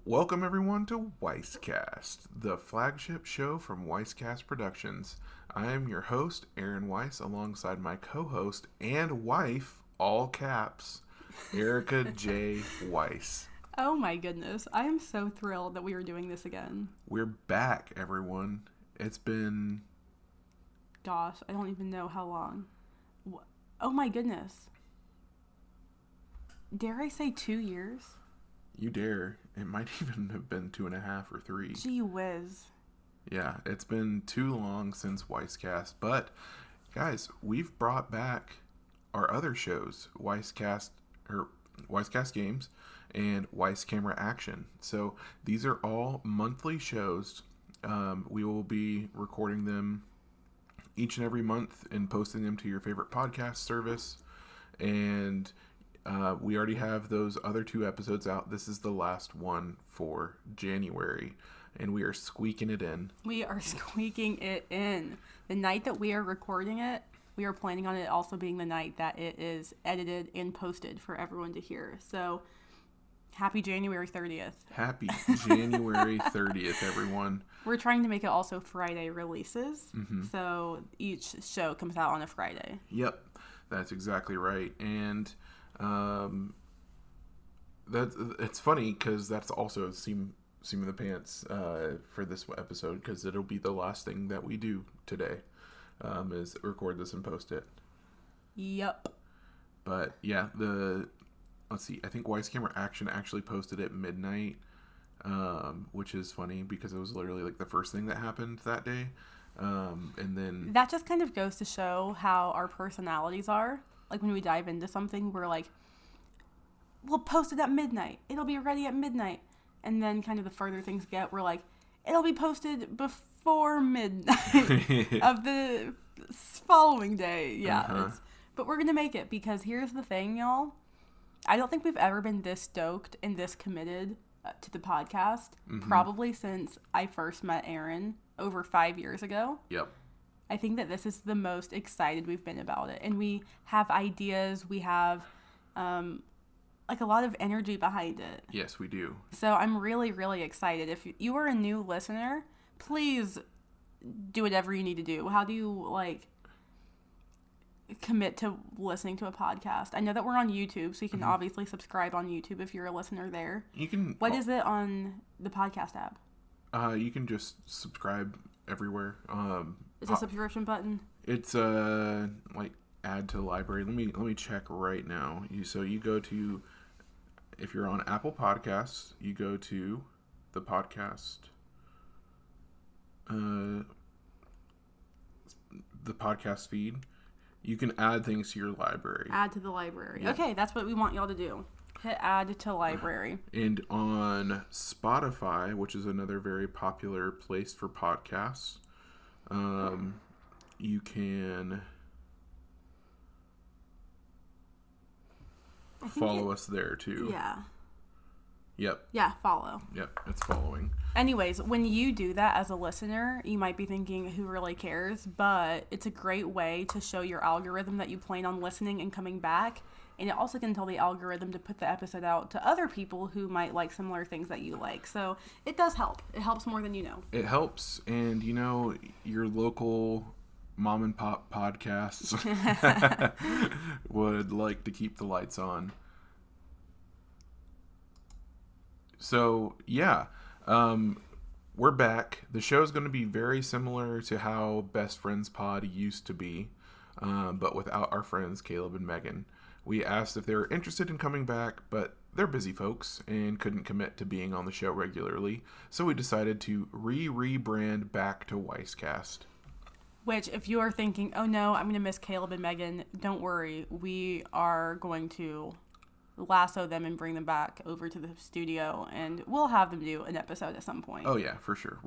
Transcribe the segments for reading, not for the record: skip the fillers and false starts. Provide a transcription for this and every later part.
Welcome everyone to Weisscast, the flagship show from Weisscast Productions. I am your host, Aaron Weiss, alongside my co-host and wife, all caps, Erica J. Weiss. Oh my goodness, I am so thrilled that we are doing this again. We're back, everyone. It's been... Gosh, I don't even know how long. Oh my goodness. Dare I say 2 years? You dare. It might even have been 2.5 or 3. Gee whiz. Yeah, it's been too long since Weisscast. But, guys, we've brought back our other shows, Weisscast Games and Weiss Camera Action. So these are all monthly shows. We will be recording them each and every month and posting them to your favorite podcast service. And we already have those other 2 episodes out. This is the last one for January, and we are squeaking it in. We are squeaking it in. The night that we are recording it, we are planning on it also being the night that it is edited and posted for everyone to hear. So, happy January 30th. Happy January 30th, everyone. We're trying to make it also Friday releases, so each show comes out on a Friday. Yep, that's exactly right. And it's funny because that's also seam of the pants for this episode, because it'll be the last thing that we do today, is record this and post it. Yep. But yeah, let's see, I think Weiss Camera Action actually posted at midnight, which is funny because it was literally like the first thing that happened that day. And then that just kind of goes to show how our personalities are. Like when we dive into something, we're like, we'll post it at midnight. It'll be ready at midnight. And then kind of the further things get, we're like, it'll be posted before midnight of the following day. Yeah. But we're going to make it, because here's the thing, y'all. I don't think we've ever been this stoked and this committed to the podcast, probably since I first met Aaron over 5 years ago. Yep. I think that this is the most excited we've been about it. And we have ideas. We have like a lot of energy behind it. Yes, we do. So I'm really, really excited. If you are a new listener, please do whatever you need to do. How do you commit to listening to a podcast? I know that we're on YouTube, so you can obviously subscribe on YouTube if you're a listener there. You can. What is it on the podcast app? You can just subscribe everywhere. Is a subscription button? It's like add to library. Let me check right now. You go to, if you're on Apple Podcasts, you go to the podcast, the podcast feed. You can add things to your library. Add to the library. Yeah. Okay, that's what we want y'all to do. Hit add to library. And on Spotify, which is another very popular place for podcasts, you can follow us there too. Yeah. Yep. Yeah, follow. Yep, it's following. Anyways, when you do that as a listener, you might be thinking, who really cares? But it's a great way to show your algorithm that you plan on listening and coming back. And it also can tell the algorithm to put the episode out to other people who might like similar things that you like. So it does help. It helps more than you know. It helps. And, your local mom and pop podcasts would like to keep the lights on. So, yeah. We're back. The show's going to be very similar to how Best Friends Pod used to be, but without our friends Caleb and Megan. We asked if they were interested in coming back, but they're busy folks and couldn't commit to being on the show regularly, so we decided to rebrand back to Weisscast. Which, if you are thinking, oh no, I'm going to miss Caleb and Megan, don't worry. We are going to lasso them and bring them back over to the studio, and we'll have them do an episode at some point. Oh yeah, for sure.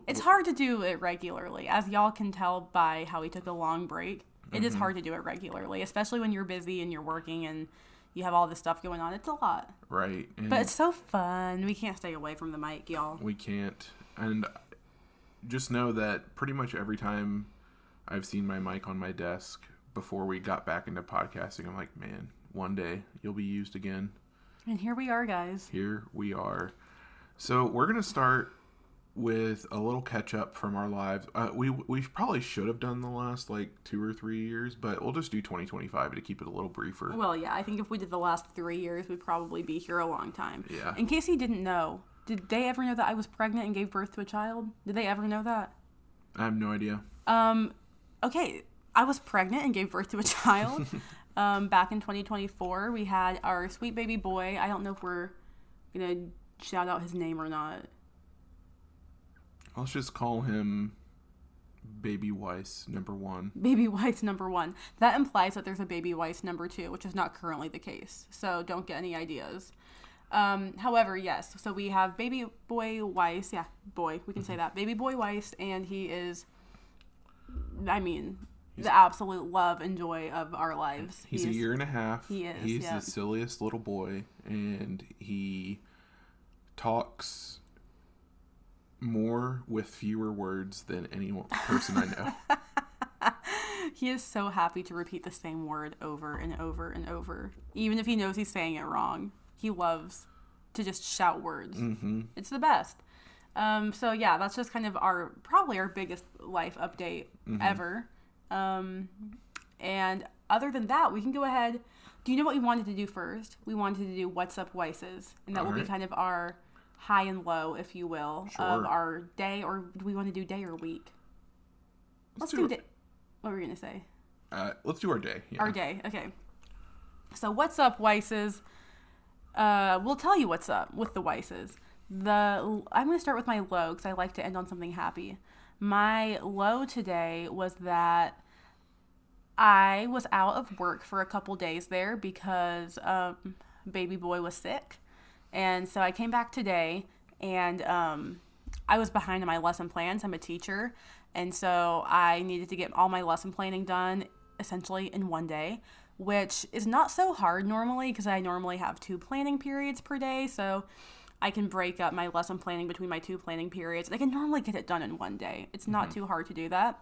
It's hard to do it regularly, as y'all can tell by how we took a long break. It is hard to do it regularly, especially when you're busy and you're working and you have all this stuff going on. It's a lot. Right. But it's so fun. We can't stay away from the mic, y'all. We can't. And just know that pretty much every time I've seen my mic on my desk before we got back into podcasting, I'm like, man, one day you'll be used again. And here we are, guys. Here we are. So we're going to start with a little catch up from our lives. We probably should have done the last like 2 or 3 years, but we'll just do 2025 to keep it a little briefer. Well, yeah, I think if we did the last 3 years, we'd probably be here a long time. Yeah. In case you didn't know, did they ever know that I was pregnant and gave birth to a child? Did they ever know that? I have no idea. Okay, I was pregnant and gave birth to a child. Back in 2024, we had our sweet baby boy. I don't know if we're gonna shout out his name or not. Let's just call him Baby Weiss #1. Baby Weiss #1. That implies that there's a Baby Weiss #2, which is not currently the case. So don't get any ideas. However, yes. So we have Baby Boy Weiss. Yeah, boy. We can say that. Baby Boy Weiss, and he is, I mean, the absolute love and joy of our lives. He's a year and a half. He is. He's the silliest little boy, and he talks more with fewer words than any person I know. He is so happy to repeat the same word over and over and over, even if he knows he's saying it wrong. He loves to just shout words. Mm-hmm. It's the best. So yeah, that's just kind of probably our biggest life update ever. And other than that, we can go ahead. Do you know what we wanted to do first? We wanted to do What's Up Weisses, and that will be kind of our high and low, if you will, of our day. Or do we want to do day or week? Let's do day. What were we gonna say? Let's do our day. Yeah. Our day. Okay. So What's Up Weisses? We'll tell you what's up with the Weisses. I'm going to start with my low because I like to end on something happy. My low today was that I was out of work for a couple days there because baby boy was sick. And so I came back today, and I was behind on my lesson plans. I'm a teacher, and so I needed to get all my lesson planning done essentially in one day, which is not so hard normally because I normally have 2 planning periods per day, so I can break up my lesson planning between my 2 planning periods. I can normally get it done in one day. It's not too hard to do that.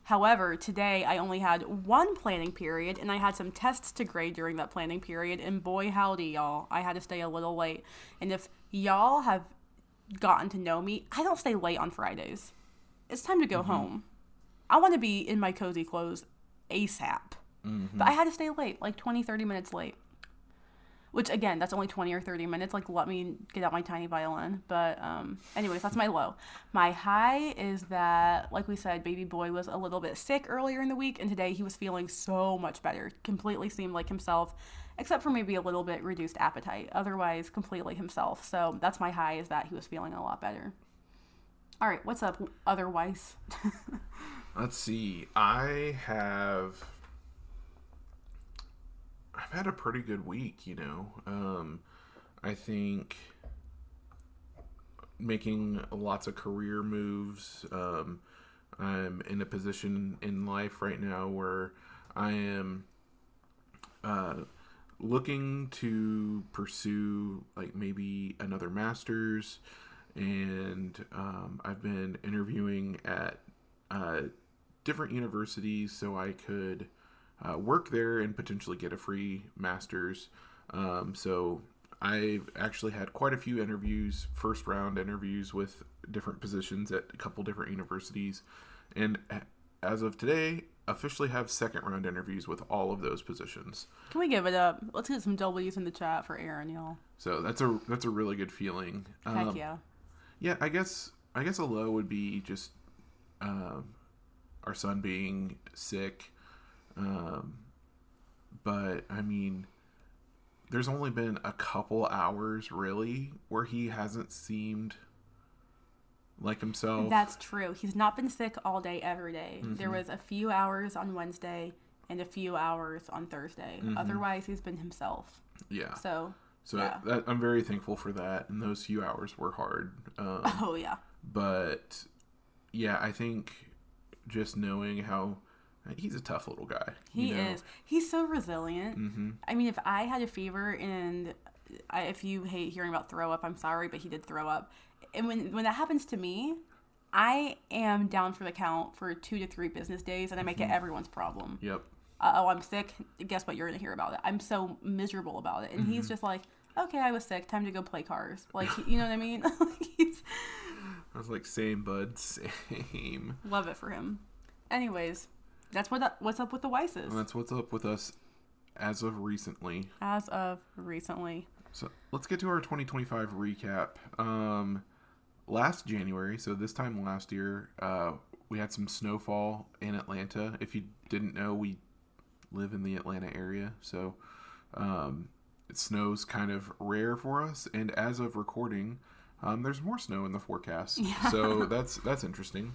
However, today I only had 1 planning period, and I had some tests to grade during that planning period, and boy howdy, y'all, I had to stay a little late. And if y'all have gotten to know me, I don't stay late on Fridays. It's time to go home. I want to be in my cozy clothes ASAP. But I had to stay late, like 20, 30 minutes late. Which, again, that's only 20 or 30 minutes. Like, let me get out my tiny violin. But anyways, that's my low. My high is that, like we said, baby boy was a little bit sick earlier in the week. And today he was feeling so much better. Completely seemed like himself. Except for maybe a little bit reduced appetite. Otherwise, completely himself. So that's my high, is that he was feeling a lot better. All right, what's up otherwise? Let's see. I've had a pretty good week, you know. I think making lots of career moves. I'm in a position in life right now where I am looking to pursue like maybe another master's, and I've been interviewing at different universities so I could work there and potentially get a free master's. So I've actually had quite a few interviews, first round interviews with different positions at a couple different universities. And as of today, officially have second round interviews with all of those positions. Can we give it up? Let's get some W's in the chat for Aaron, y'all. So that's a really good feeling. Heck yeah. Yeah, I guess a low would be just our son being sick. But I mean, there's only been a couple hours really where he hasn't seemed like himself. That's true. He's not been sick all day, every day. There was a few hours on Wednesday and a few hours on Thursday. Otherwise, he's been himself. Yeah. So yeah. I'm very thankful for that. And those few hours were hard. Oh, yeah. But yeah, I think just knowing how he's a tough little guy. He is. He's so resilient. I mean, if I had a fever, and if you hate hearing about throw up, I'm sorry, but he did throw up. And when that happens to me, I am down for the count for 2 to 3 business days, and I make it everyone's problem. Yep. I'm sick. Guess what? You're going to hear about it. I'm so miserable about it. And he's just like, okay, I was sick. Time to go play cars. Like, you know what I mean? He's... I was like, same, bud. Same. Love it for him. Anyways, that's what's up with the Weisses. And that's what's up with us as of recently. So let's get to our 2025 recap. Last January, so this time last year, we had some snowfall in Atlanta. If you didn't know, we live in the Atlanta area, so it snows kind of rare for us. And as of recording, there's more snow in the forecast. Yeah. So that's interesting.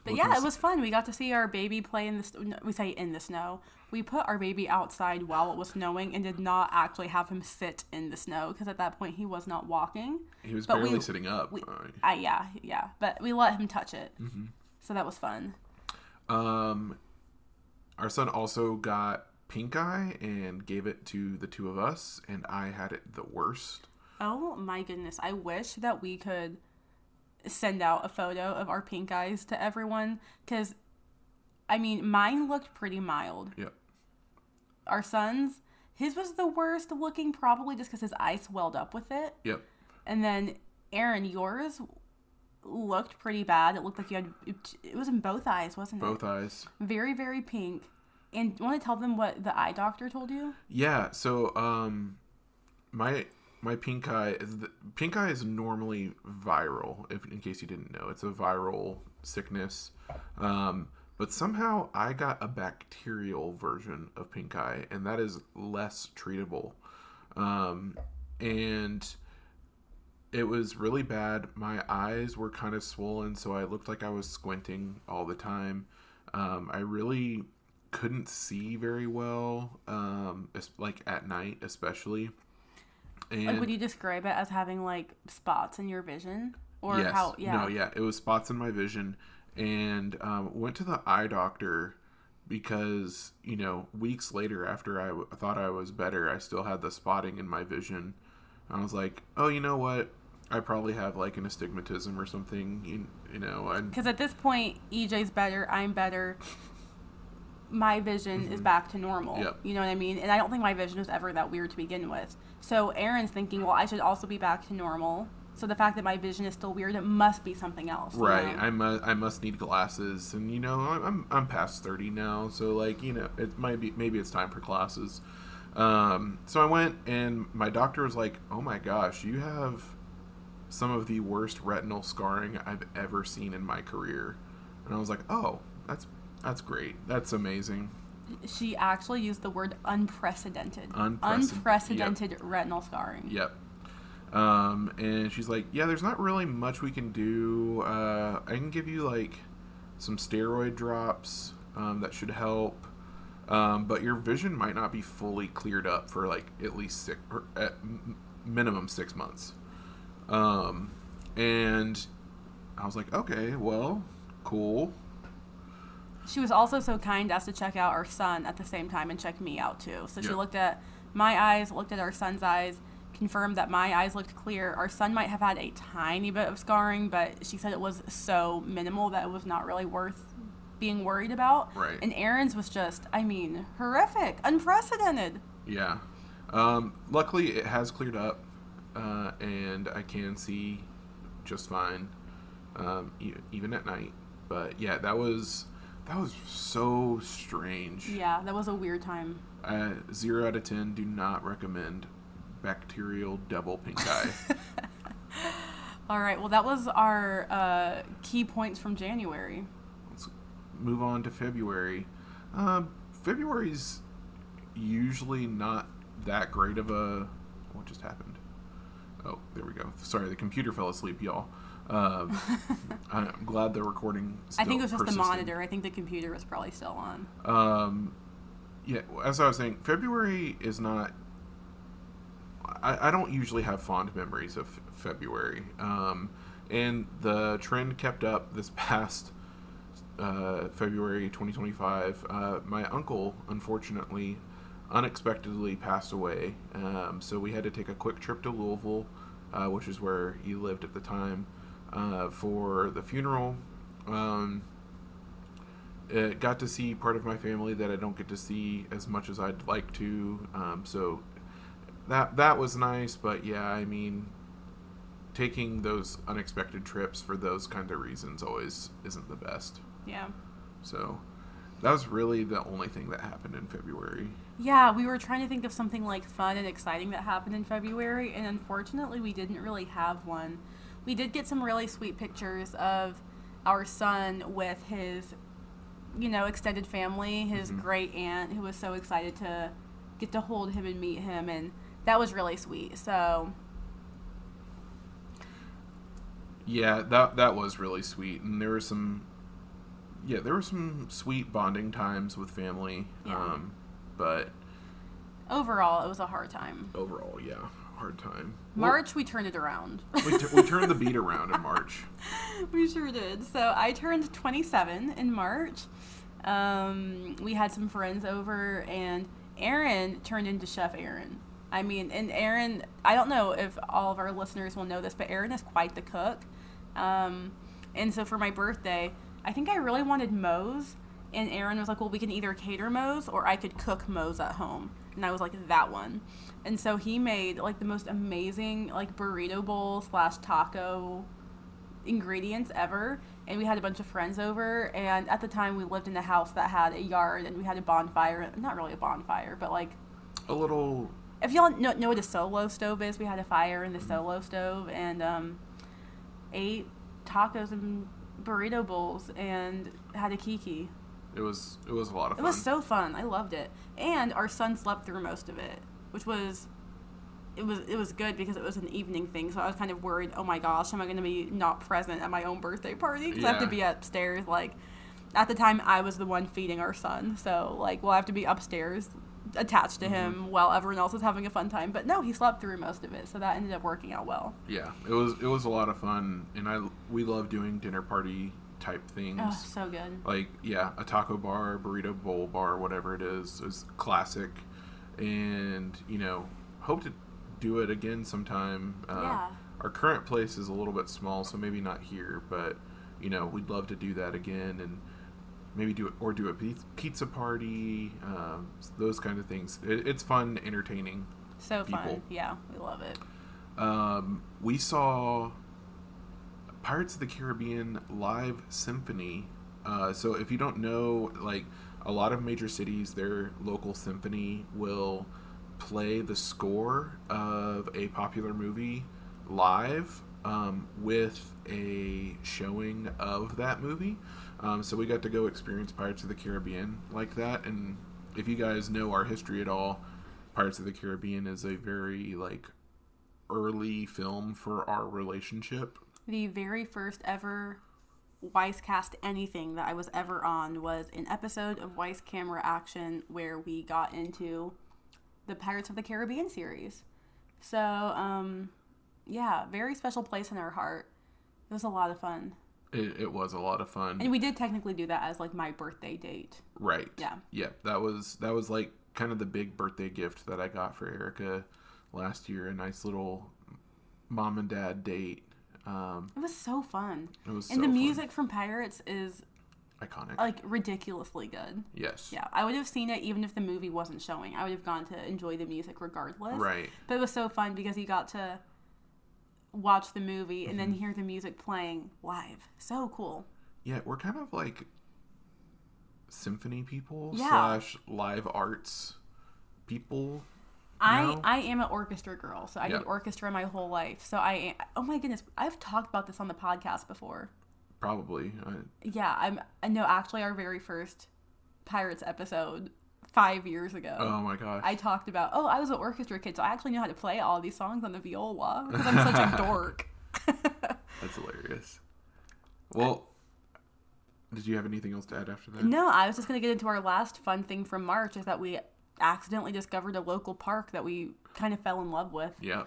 But yeah, it was fun. We got to see our baby play in the we say in the snow. We put our baby outside while it was snowing and did not actually have him sit in the snow because at that point he was not walking. He was barely sitting up. Yeah. But we let him touch it. Mm-hmm. So that was fun. Our son also got pink eye and gave it to the two of us, and I had it the worst. Oh my goodness. I wish that we could send out a photo of our pink eyes to everyone because, I mean, mine looked pretty mild. Yep. Our son's, his was the worst looking probably just because his eye swelled up with it. Yep. And then, Aaron, yours looked pretty bad. It looked like you had, it was in both eyes, wasn't it? Both eyes. Very, very pink. And do you want to tell them what the eye doctor told you? Yeah, so my pink eye is normally viral. In case you didn't know, it's a viral sickness. But somehow I got a bacterial version of pink eye, and that is less treatable. And it was really bad. My eyes were kind of swollen, so I looked like I was squinting all the time. I really couldn't see very well, like at night especially. And like, would you describe it as having like spots in your vision? Or yes. how? Yeah. No, yeah, it was spots in my vision, and went to the eye doctor because, you know, weeks later after I thought I was better, I still had the spotting in my vision. I was like, oh, you know what? I probably have like an astigmatism or something, you know. Because at this point, EJ's better, I'm better. My vision is back to normal. Yep. You know what I mean? And I don't think my vision was ever that weird to begin with. So Aaron's thinking, well, I should also be back to normal. So the fact that my vision is still weird, it must be something else. Right. You know? I must need glasses, and you know, I'm past 30 now, so like, you know, it might be, maybe it's time for glasses. So I went, and my doctor was like, "Oh my gosh, you have some of the worst retinal scarring I've ever seen in my career." And I was like, "Oh, that's great. That's amazing." She actually used the word unprecedented. Yep. Retinal scarring. Yep. And she's like, "Yeah, there's not really much we can do. I can give you like some steroid drops that should help, but your vision might not be fully cleared up for like at least minimum 6 months." And I was like, "Okay, well, cool." She was also so kind as to check out our son at the same time and check me out too. So she looked at my eyes, looked at our son's eyes, confirmed that my eyes looked clear. Our son might have had a tiny bit of scarring, but she said it was so minimal that it was not really worth being worried about. Right. And Aaron's was just, I mean, horrific, unprecedented. Yeah. Luckily, it has cleared up, and I can see just fine, even at night. But yeah, that was so strange. Yeah, that was a weird time. 0 out of 10, do not recommend bacterial double pink eye. All right, well, that was our key points from January. Let's move on to February. February's usually not that great of a... What just happened? Oh, there we go. Sorry, the computer fell asleep, y'all. I'm glad the recording still I think it was just persisted. the monitor. I think the computer was probably still on. Yeah, as I was saying, February is not... I don't usually have fond memories of February. And the trend kept up this past February 2025. My uncle, unfortunately, unexpectedly passed away. So we had to take a quick trip to Louisville, which is where he lived at the time, for the funeral. Got to see part of my family that I don't get to see as much as I'd like to. So that was nice, but yeah, I mean, taking those unexpected trips for those kind of reasons always isn't the best. Yeah. So that was really the only thing that happened in February. Yeah, we were trying to think of something like fun and exciting that happened in February, and unfortunately we didn't really have one. We did get some really sweet pictures of our son with his, extended family, his great aunt, who was so excited to get to hold him and meet him, and that was really sweet. So yeah, that was really sweet, and there were some sweet bonding times with family. Yeah. But overall, it was a hard time. Overall, yeah, hard time. March, we turned it around. We turned the beat around in March. We sure did. So I turned 27 in March. We had some friends over, and Aaron turned into Chef Aaron. I mean, and Aaron, I don't know if all of our listeners will know this, but Aaron is quite the cook. And so for my birthday, I think I really wanted Moe's, and Aaron was like, well, we can either cater Moe's or I could cook Moe's at home. And I was like, that one. And so he made like the most amazing like burrito bowl / taco ingredients ever. And we had a bunch of friends over, and at the time we lived in a house that had a yard, and we had a bonfire. Not really a bonfire, but like a little. If y'all know what a solo stove is, we had a fire in the solo stove, and ate tacos and burrito bowls and had a kiki. It was a lot of fun. It was so fun. I loved it. And our son slept through most of it, which was it was good because it was an evening thing. So I was kind of worried, oh my gosh, am I going to be not present at my own birthday party? Because I have to be upstairs. Like, at the time, I was the one feeding our son. So, like, we'll have to be upstairs attached to him while everyone else is having a fun time. But no, he slept through most of it. So that ended up working out well. Yeah, it was a lot of fun. And we love doing dinner party type things. Oh, so good. Like, yeah, a taco bar, burrito bowl bar, whatever it is classic. And, hope to do it again sometime. Yeah. Our current place is a little bit small, so maybe not here, but, we'd love to do that again, and maybe do a pizza party, those kind of things. It's fun, entertaining. So people. Fun. Yeah, we love it. We saw Pirates of the Caribbean live symphony. So if you don't know, like, a lot of major cities, their local symphony will play the score of a popular movie live with a showing of that movie. So we got to go experience Pirates of the Caribbean like that. And if you guys know our history at all, Pirates of the Caribbean is a very, like, early film for our relationship. The very first ever Weisscast anything that I was ever on was an episode of Weiss Camera Action where we got into the Pirates of the Caribbean series. So, yeah, very special place in our heart. It was a lot of fun. It was a lot of fun. And we did technically do that as, like, my birthday date. Right. Yeah. Yeah, that was like kind of the big birthday gift that I got for Erica last year. A nice little mom and dad date. It was so fun. It was and so the fun. music from Pirates is iconic. Like, ridiculously good. Yes. Yeah, I would have seen it even if the movie wasn't showing. I would have gone to enjoy the music regardless. Right. But it was so fun because you got to watch the movie and then hear the music playing live. So cool. Yeah, we're kind of like symphony people / live arts people. I am an orchestra girl, so I did orchestra my whole life. So oh my goodness, I've talked about this on the podcast before. Probably. Yeah, I know. Actually, our very first Pirates episode 5 years ago. Oh my gosh. I talked about, I was an orchestra kid, so I actually know how to play all these songs on the viola because I'm such a dork. That's hilarious. Well, did you have anything else to add after that? No, I was just going to get into our last fun thing from March is that we accidentally discovered a local park that we kind of fell in love with. Yeah.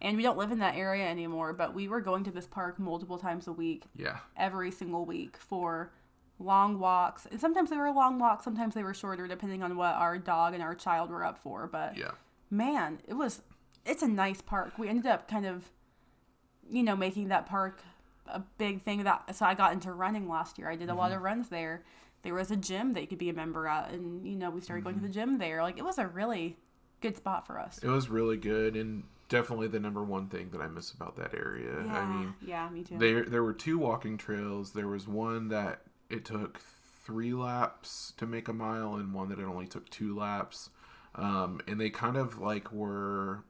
And we don't live in that area anymore, but we were going to this park multiple times a week. Yeah. Every single week for long walks. And sometimes they were long walks, sometimes they were shorter, depending on what our dog and our child were up for. But, man, it's a nice park. We ended up kind of, making that park a big thing. So I got into running last year. I did a lot of runs there. There was a gym that you could be a member at, and, we started going to the gym there. Like, it was a really good spot for us. It was really good, and definitely the number one thing that I miss about that area. Yeah, I mean, yeah, me too. there were 2 walking trails. There was one that it took 3 laps to make a mile, and one that it only took 2 laps. And they kind of like were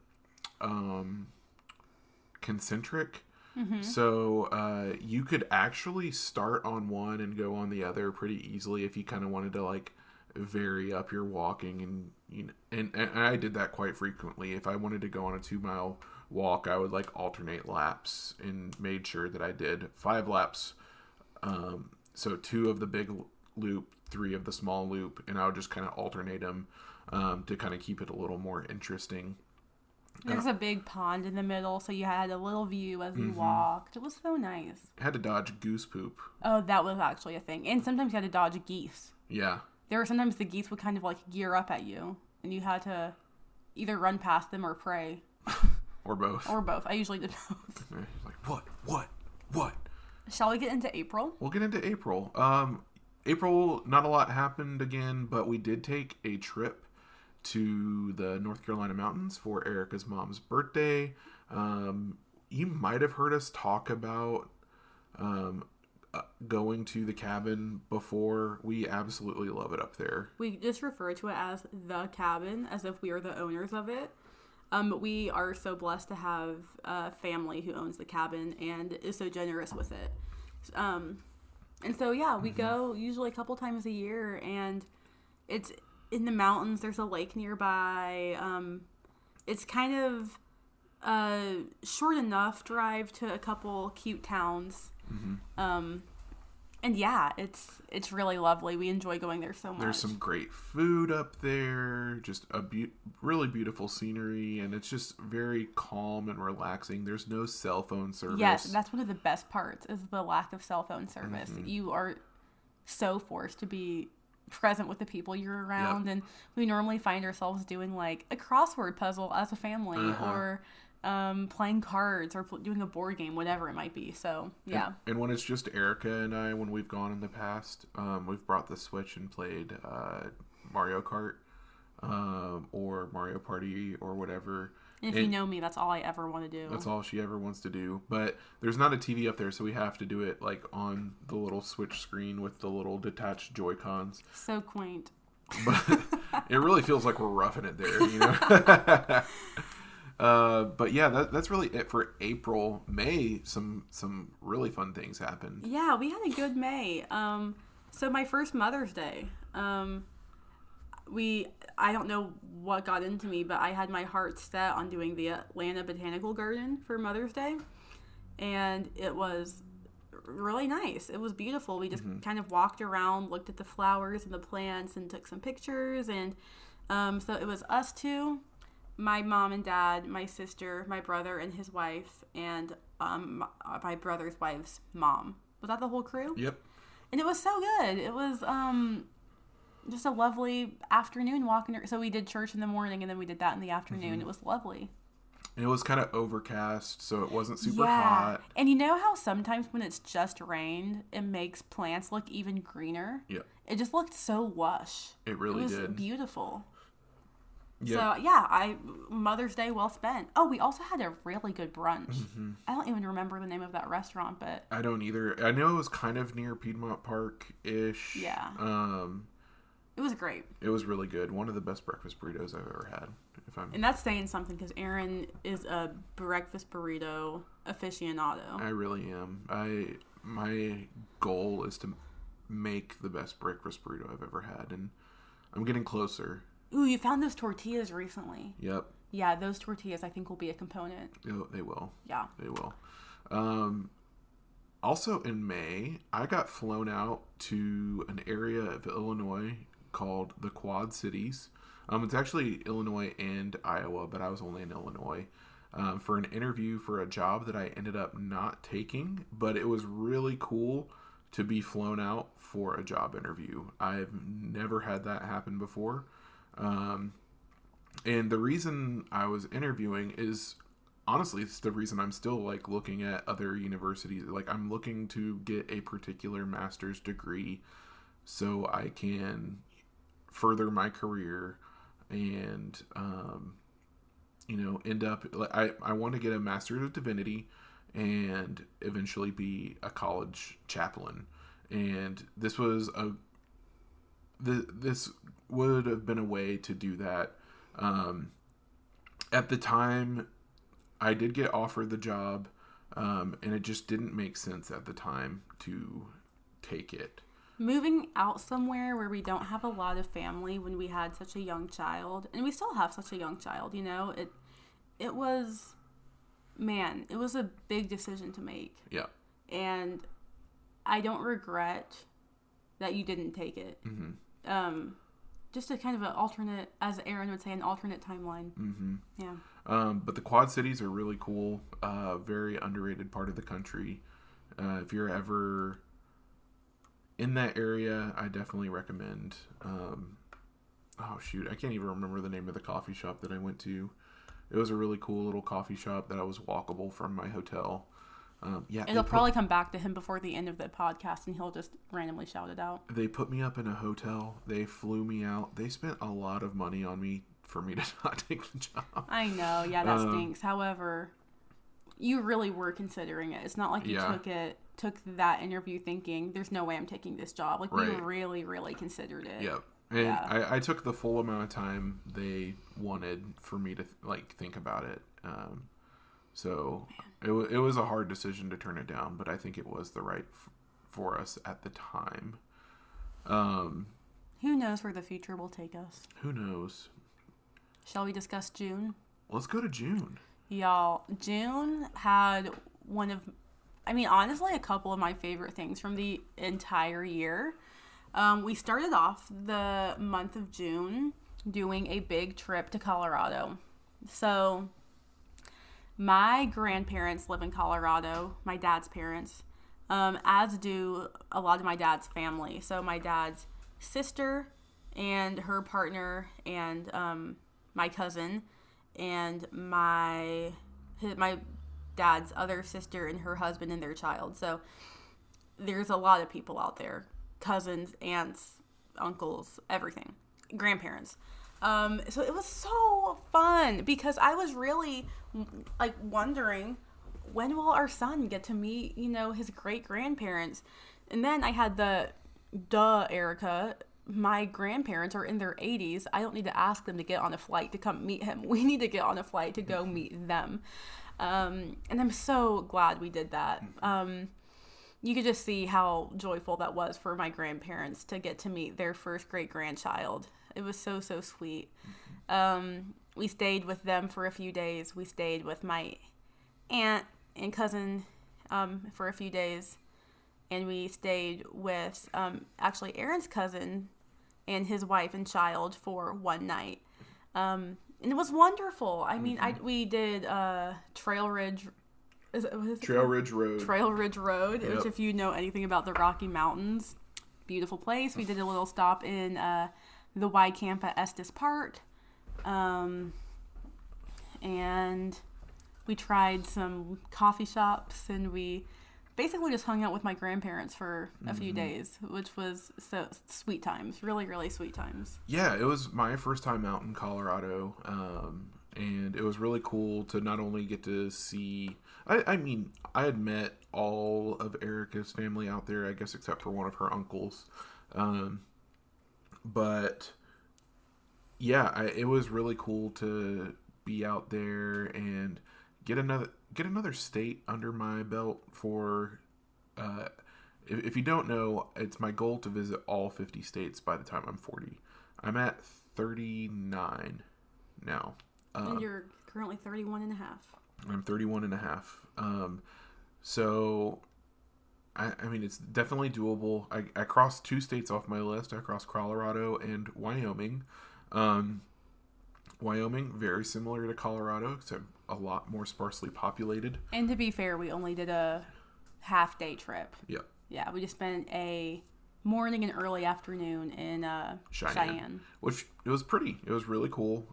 concentric. Mm-hmm. So you could actually start on one and go on the other pretty easily if you kind of wanted to like vary up your walking, and and I did that quite frequently. If I wanted to go on a 2-mile walk, I would like alternate laps and made sure that I did 5 laps. So 2 of the big loop, 3 of the small loop, and I would just kind of alternate them to kind of keep it a little more interesting. There's a big pond in the middle, so you had a little view as you walked. It was so nice. I had to dodge goose poop. Oh, that was actually a thing. And sometimes you had to dodge geese. Yeah. There were sometimes the geese would kind of like gear up at you, and you had to either run past them or pray. Or both. Or both. I usually did both. Like, what? Shall we get into April? We'll get into April. April, not a lot happened again, but we did take a trip to the North Carolina mountains for Erica's mom's birthday. You might have heard us talk about going to the cabin before. We absolutely love it up there. We just refer to it as the cabin, as if we are the owners of it. But we are so blessed to have a family who owns the cabin and is so generous with it. And so, yeah, we go usually a couple times a year, and it's in the mountains. There's a lake nearby. It's kind of a short enough drive to a couple cute towns. And yeah, it's really lovely. We enjoy going there so much. There's some great food up there, just a really beautiful scenery, and it's just very calm and relaxing. There's no cell phone service. Yes, that's one of the best parts, is the lack of cell phone service. You are so forced to be present with the people you're around. And we normally find ourselves doing like a crossword puzzle as a family, or playing cards, or doing a board game, whatever it might be. So yeah. And when it's just Erica and I, when we've gone in the past, we've brought the Switch and played Mario Kart or Mario Party or whatever. And if you know me, that's all I ever want to do. That's all she ever wants to do. But there's not a TV up there, so we have to do it like on the little Switch screen with the little detached Joy-Cons. So quaint. But it really feels like we're roughing it there, you know? But yeah, that's really it for April. May, some really fun things happened. Yeah, we had a good May. So my first Mother's Day, I don't know what got into me, but I had my heart set on doing the Atlanta Botanical Garden for Mother's Day, and it was really nice. It was beautiful. We just kind of walked around, looked at the flowers and the plants, and took some pictures. And so it was us two, my mom and dad, my sister, my brother and his wife, and my brother's wife's mom. Was that the whole crew? Yep. And it was so good. It was just a lovely afternoon walking. So we did church in the morning, and then we did that in the afternoon. It was lovely. And it was kind of overcast, so it wasn't super hot. And you know how sometimes when it's just rained, it makes plants look even greener? Yeah. It just looked so lush. It really did. It was beautiful. Yep. So, yeah, Mother's Day well spent. Oh, we also had a really good brunch. I don't even remember the name of that restaurant, but... I don't either. I know it was kind of near Piedmont Park-ish. Yeah. It was great. It was really good. One of the best breakfast burritos I've ever had. And that's saying something, because Aaron is a breakfast burrito aficionado. I really am. My goal is to make the best breakfast burrito I've ever had, and I'm getting closer. Ooh, you found those tortillas recently. Yep. Yeah, those tortillas I think will be a component. They will. Yeah. They will. Also in May, I got flown out to an area of Illinois called the Quad Cities. It's actually Illinois and Iowa, but I was only in Illinois for an interview for a job that I ended up not taking, but it was really cool to be flown out for a job interview. I've never had that happen before. And the reason I was interviewing is, honestly, it's the reason I'm still like looking at other universities. Like, I'm looking to get a particular master's degree so I can further my career and end up. I want to get a Master's of Divinity, and eventually be a college chaplain. And this was this would have been a way to do that. At the time, I did get offered the job, and it just didn't make sense at the time to take it. Moving out somewhere where we don't have a lot of family when we had such a young child, and we still have such a young child, it was a big decision to make. Yeah. And I don't regret that you didn't take it. Mm-hmm. Just a kind of an alternate, as Aaron would say, an alternate timeline. Mm-hmm. Yeah. But the Quad Cities are really cool. Very underrated part of the country. If you're ever in that area, I definitely recommend. I can't even remember the name of the coffee shop that I went to. It was a really cool little coffee shop that was walkable from my hotel. It'll probably come back to him before the end of the podcast, and he'll just randomly shout it out. They put me up in a hotel. They flew me out. They spent a lot of money on me for me to not take the job. I know. Yeah, that stinks. However, you really were considering it. It's not like you took that interview thinking, there's no way I'm taking this job. Like, right. You really, really considered it. Yep. And I took the full amount of time they wanted for me to think about it. So it was a hard decision to turn it down, but I think it was the right for us at the time. Who knows where the future will take us? Who knows? Shall we discuss June? Let's go to June. Y'all, June had honestly, a couple of my favorite things from the entire year. We started off the month of June doing a big trip to Colorado. So my grandparents live in Colorado, my dad's parents, as do a lot of my dad's family. So my dad's sister and her partner and my cousin and my dad's other sister and her husband and their child. So there's a lot of people out there. Cousins, aunts, uncles, everything. Grandparents. So it was so fun because I was really wondering, when will our son get to meet, his great grandparents? And then I had Erica, my grandparents are in their 80s. I don't need to ask them to get on a flight to come meet him. We need to get on a flight to go meet them. And I'm so glad we did that. You could just see how joyful that was for my grandparents to get to meet their first great-grandchild. It was so, so sweet. We stayed with them for a few days. We stayed with my aunt and cousin for a few days. And we stayed with actually Aaron's cousin and his wife and child for one night. And it was wonderful. I mean, we did Trail Ridge Road. Trail Ridge Road, yep. Which, if you know anything about the Rocky Mountains, beautiful place. We did a little stop in the Y Camp at Estes Park. And we tried some coffee shops, and we basically just hung out with my grandparents for a few days, which was so sweet times. Really, really sweet times. Yeah, it was my first time out in Colorado. And it was really cool to not only get to see... I had met all of Erica's family out there, I guess, except for one of her uncles. But, yeah, it was really cool to be out there and get another state under my belt for... if you don't know, it's my goal to visit all 50 states by the time I'm 40. I'm at 39 now. And you're currently 31 and a half. I'm 31 and a half. So, it's definitely doable. I crossed 2 states off my list. I crossed Colorado and Wyoming. Wyoming, very similar to Colorado, except a lot more sparsely populated. And to be fair, we only did a half-day trip. Yep. Yeah, we just spent a morning and early afternoon in Cheyenne. Which, it was pretty. It was really cool.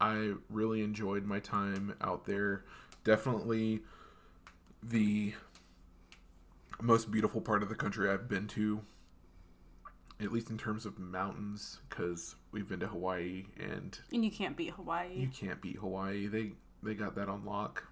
I really enjoyed my time out there. Definitely the most beautiful part of the country I've been to. at least in terms of mountains, because we've been to Hawaii, and you can't beat Hawaii. You can't beat Hawaii. They got that on lock.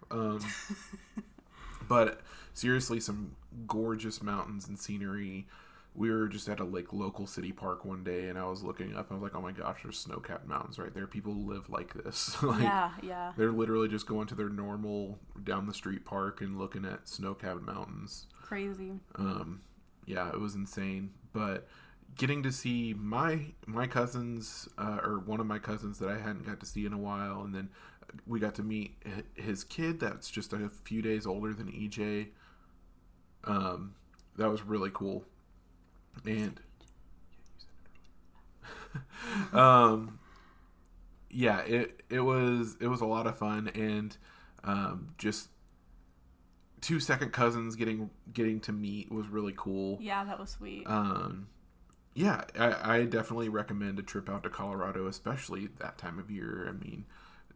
But seriously, some gorgeous mountains and scenery. We were just at a local city park one day, and I was looking up. I was like, "Oh my gosh, there's snow-capped mountains right there. People live like this. Yeah. They're literally just going to their normal down the street park and looking at snow-capped mountains. Crazy. Yeah, it was insane. But getting to see my cousins, or one of my cousins that I hadn't got to see in a while, and then we got to meet his kid that's just a few days older than EJ. That was really cool. And yeah, it was a lot of fun, and just two second cousins getting to meet was really cool. Yeah, that was sweet. Yeah, I definitely recommend a trip out to Colorado, especially that time of year. I mean,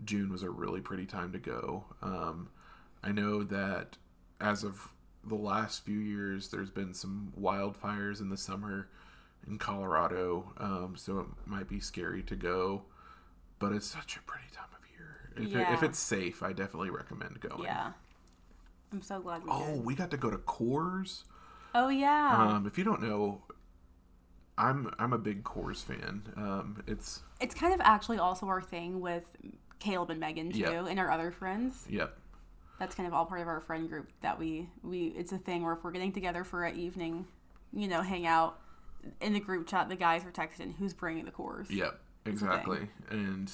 June was a really pretty time to go. I know that as of the last few years, there's been some wildfires in the summer in Colorado, so it might be scary to go, but it's such a pretty time of year. If it's safe, I definitely recommend going. Yeah, I'm so glad we did. We got to go to Coors. Oh yeah. If you don't know, I'm a big Coors fan. It's kind of actually also our thing with Caleb and Megan too, Yep. and our other friends. Yep. That's kind of all part of our friend group that we it's a thing where if we're getting together for an evening, hang out in the group chat, the guys are texting who's bringing the Coors. Yep, exactly. And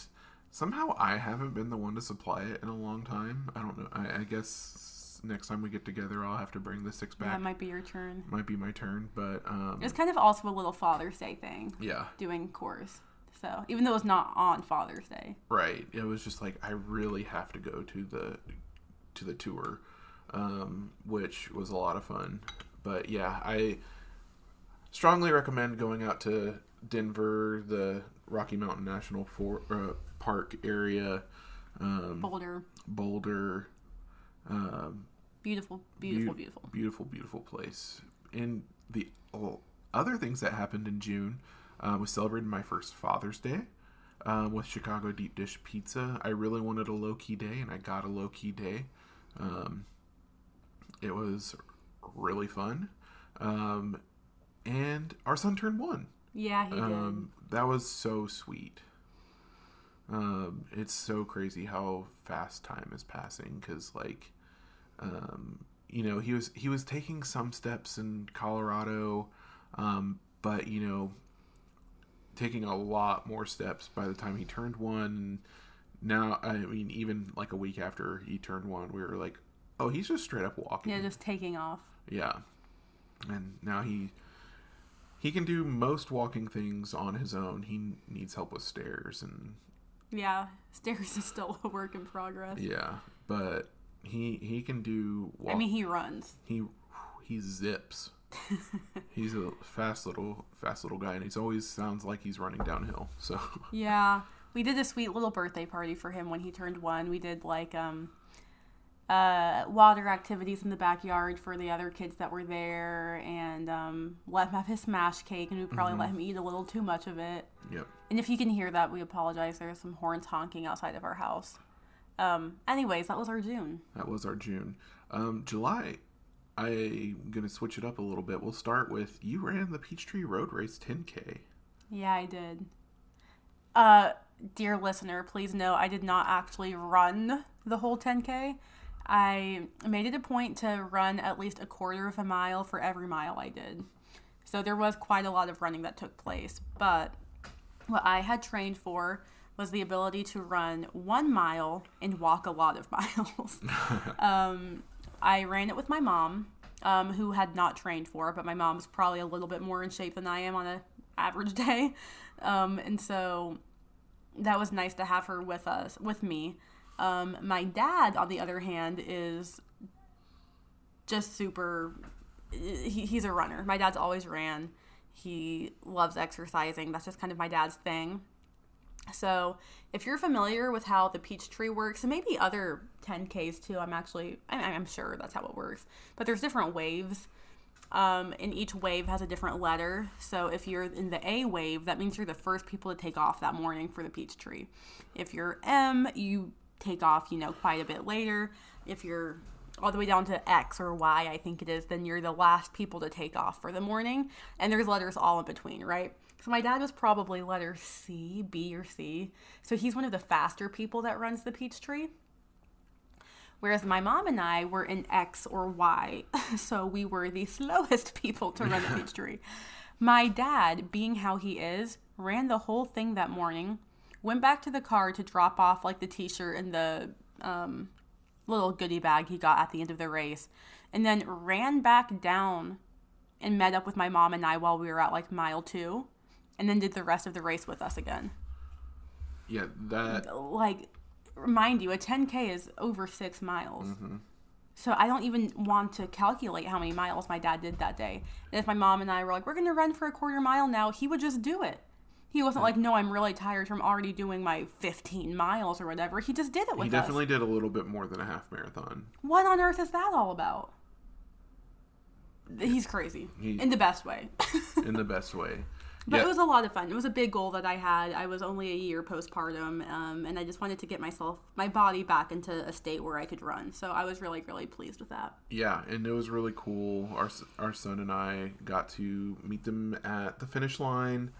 somehow I haven't been the one to supply it in a long time. I don't know. I guess next time we get together, I'll have to bring the 6-pack. That might be your turn. Might be my turn, but it's kind of also a little Father's Day thing. Yeah. Doing Coors. So even though it's not on Father's Day. Right. It was just like I really have to go to the tour, which was a lot of fun. But yeah, I strongly recommend going out to Denver, the Rocky Mountain National Park area. Boulder. Beautiful place. And the other things that happened in June, we celebrated my first Father's Day with Chicago Deep Dish Pizza. I really wanted a low-key day, and I got a low-key day. It was really fun. And our son turned 1. Yeah, he did. That was so sweet. It's so crazy how fast time is passing, because he was taking some steps in Colorado, but taking a lot more steps by the time he turned 1. Now, I mean, even like a week after he turned 1, we were like, oh, he's just straight up walking. Yeah, just taking off. Yeah. And now he can do most walking things on his own. He needs help with stairs, and yeah, stairs is still a work in progress. Yeah, but he can do I mean, he runs. He zips. He's a fast little guy, and he always sounds like he's running downhill. So yeah, we did a sweet little birthday party for him when he turned 1. We did water activities in the backyard for the other kids that were there, and let him have his smash cake, and we probably let him eat a little too much of it. Yep. And if you can hear that, we apologize. There's some horns honking outside of our house. Anyways, that was our June. July, I'm going to switch it up a little bit. We'll start with, you ran the Peachtree Road Race 10K. Yeah, I did. Dear listener, please know I did not actually run the whole 10K. I made it a point to run at least a quarter of a mile for every mile I did. So there was quite a lot of running that took place. But what I had trained for was the ability to run 1 mile and walk a lot of miles. I ran it with my mom, who had not trained for it, but my mom's probably a little bit more in shape than I am on an average day. And so that was nice to have her with me. My dad, on the other hand, is just super, he's a runner. My dad's always ran. He loves exercising. That's just kind of my dad's thing. So if you're familiar with how the Peachtree works, and maybe other 10Ks too, I'm sure that's how it works, but there's different waves. And each wave has a different letter. So if you're in the A wave, that means you're the first people to take off that morning for the peach tree. If you're M, you take off, quite a bit later. If you're all the way down to X or Y, I think it is, then you're the last people to take off for the morning. And there's letters all in between, right? So my dad was probably letter C, B, or C. So he's one of the faster people that runs the peach tree. Whereas my mom and I were in X or Y, so we were the slowest people to run the peach tree. My dad, being how he is, ran the whole thing that morning, went back to the car to drop off like the t-shirt and the little goodie bag he got at the end of the race, and then ran back down and met up with my mom and I while we were at like mile 2, and then did the rest of the race with us again. Yeah, that... Like... Mind you, a 10K is over 6 miles. Mm-hmm. So I don't even want to calculate how many miles my dad did that day. And if my mom and I were like, we're going to run for a quarter mile now, he would just do it. He wasn't like, no, I'm really tired from already doing my 15 miles or whatever. He just did it with us. He definitely did a little bit more than a half marathon. What on earth is that all about? He's crazy. In the best way. In the best way. But It was a lot of fun. It was a big goal that I had. I was only a year postpartum, and I just wanted to get my body back into a state where I could run. So I was really, really pleased with that. Yeah, and it was really cool. Our son and I got to meet them at the finish line.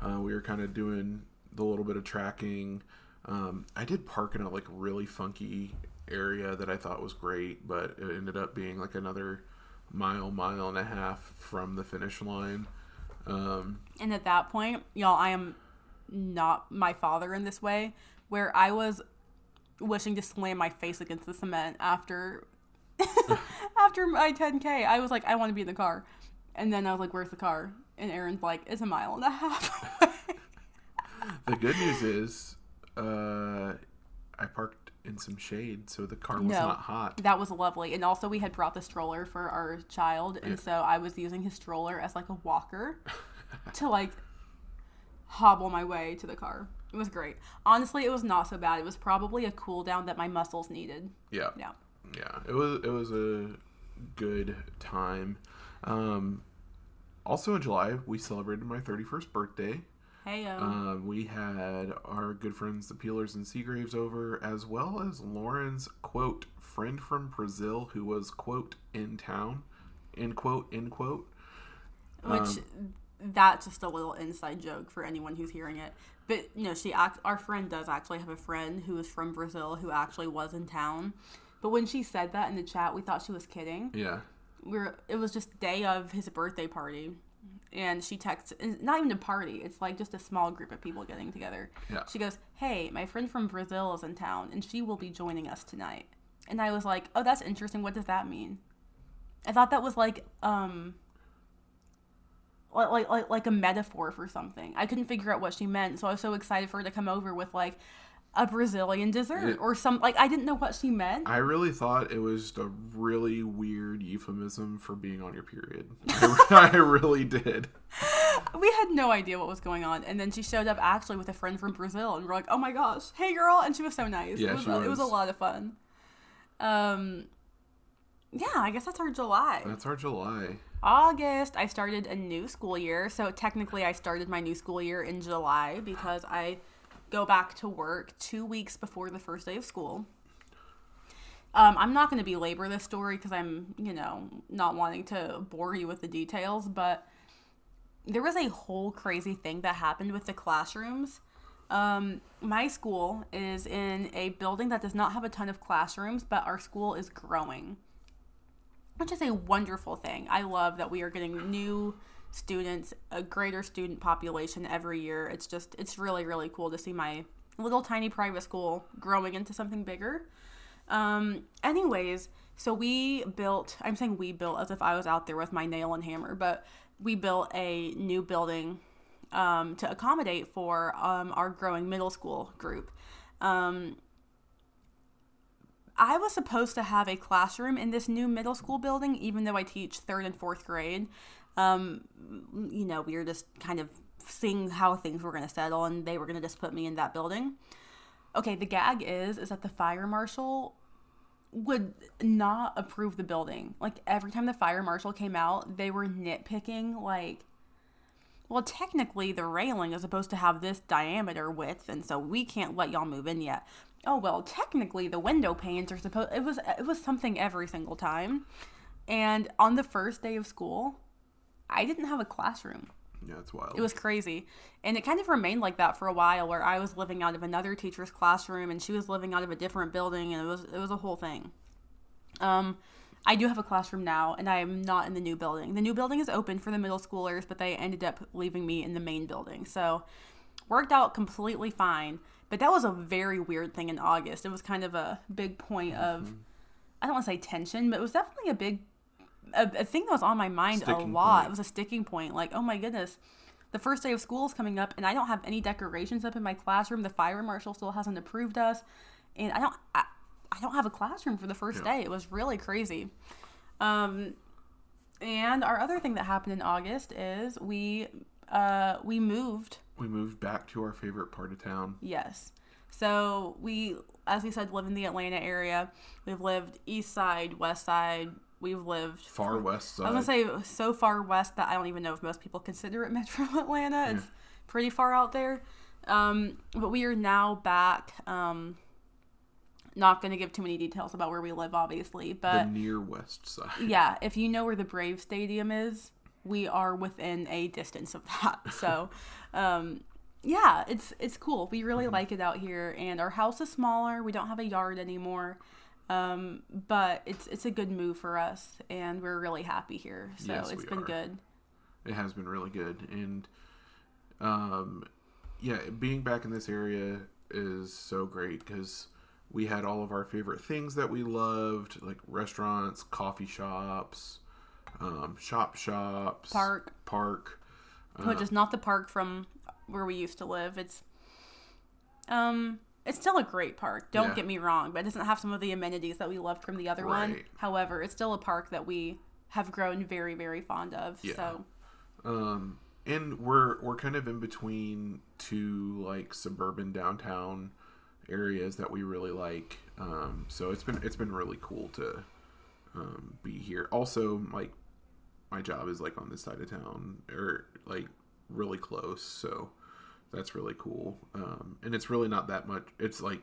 We were kind of doing the little bit of tracking. I did park in a like really funky area that I thought was great, but it ended up being like another mile and a half from the finish line. And at that point, y'all, I am not my father in this way, where I was wishing to slam my face against the cement after my 10K. I was like, I want to be in the car. And then I was like, where's the car? And Aaron's like, it's a mile and a half away. The good news is, I parked in some shade, so the car was not hot. That was lovely. And also we had brought the stroller for our child, and so I was using his stroller as like a walker to like hobble my way to the car. It was great. Honestly, it was not so bad. It was probably a cool down that my muscles needed. Yeah. It was a good time. Also in July, we celebrated my 31st birthday. Heyo. We had our good friends, the Peelers and Seagraves, over, as well as Lauren's, quote, friend from Brazil who was, quote, in town, end quote, end quote. Which, that's just a little inside joke for anyone who's hearing it. But, our friend does actually have a friend who is from Brazil who actually was in town. But when she said that in the chat, we thought she was kidding. Yeah. It was just day of his birthday party. And she texts, not even a party, it's like just a small group of people getting together. Yeah. She goes, hey, my friend from Brazil is in town, and she will be joining us tonight. And I was like, oh, that's interesting. What does that mean? I thought that was like a metaphor for something. I couldn't figure out what she meant, so I was so excited for her to come over with like a Brazilian dessert or some, like, I didn't know what she meant. I really thought it was a really weird euphemism for being on your period. I really did. We had no idea what was going on, and then she showed up actually with a friend from Brazil, and we're like, oh my gosh, hey girl, and she was so nice. Yeah, it was a lot of fun. Yeah, I guess that's our July. That's our July. August, I started a new school year, so technically I started my new school year in July because I go back to work 2 weeks before the first day of school. I'm not going to belabor this story because I'm, not wanting to bore you with the details, but there was a whole crazy thing that happened with the classrooms. My school is in a building that does not have a ton of classrooms, but our school is growing, which is a wonderful thing. I love that we are getting new students, a greater student population every year. It's really, really cool to see my little tiny private school growing into something bigger. Anyways, so I'm saying we built as if I was out there with my nail and hammer, but we built a new building to accommodate for our growing middle school group. I was supposed to have a classroom in this new middle school building, even though I teach 3rd and 4th grade. We were just kind of seeing how things were going to settle, and they were going to just put me in that building. Okay, the gag is that the fire marshal would not approve the building. Like, every time the fire marshal came out, they were nitpicking, like, well, technically the railing is supposed to have this diameter width, and so we can't let y'all move in yet. Oh, well, technically the window panes are supposed... It was something every single time. And on the first day of school, I didn't have a classroom. Yeah, it's wild. It was crazy. And it kind of remained like that for a while, where I was living out of another teacher's classroom and she was living out of a different building, and it was a whole thing. I do have a classroom now, and I am not in the new building. The new building is open for the middle schoolers, but they ended up leaving me in the main building. So, worked out completely fine. But that was a very weird thing in August. It was kind of a big point of, I don't want to say tension, but it was definitely a thing that was on my mind a lot. It was a sticking point. Like, oh my goodness, the first day of school is coming up, and I don't have any decorations up in my classroom. The fire marshal still hasn't approved us, and I don't have a classroom for the first day. It was really crazy. And our other thing that happened in August is we moved. We moved back to our favorite part of town. Yes. So we, as we said, live in the Atlanta area. We've lived east side, west side. We've lived far west side. I was going to say so far west that I don't even know if most people consider it Metro Atlanta. Yeah. It's pretty far out there. But we are now back. Not going to give too many details about where we live, obviously. But the near west side. Yeah. If you know where the Braves Stadium is, we are within a distance of that. So, yeah, it's cool. We really like it out here. And our house is smaller. We don't have a yard anymore. But it's a good move for us, and we're really happy here. So yes, it's been good. It has been really good. And, yeah, being back in this area is so great because we had all of our favorite things that we loved, like restaurants, coffee shops, shops, park. Which is not the park from where we used to live. It's still a great park. Don't get me wrong, but it doesn't have some of the amenities that we loved from the other one. However, it's still a park that we have grown very, very fond of. Yeah. So, and we're kind of in between two like suburban downtown areas that we really like. So it's been really cool to be here. Also, like my job is like on this side of town, or like really close. So that's really cool. And it's really not that much. It's like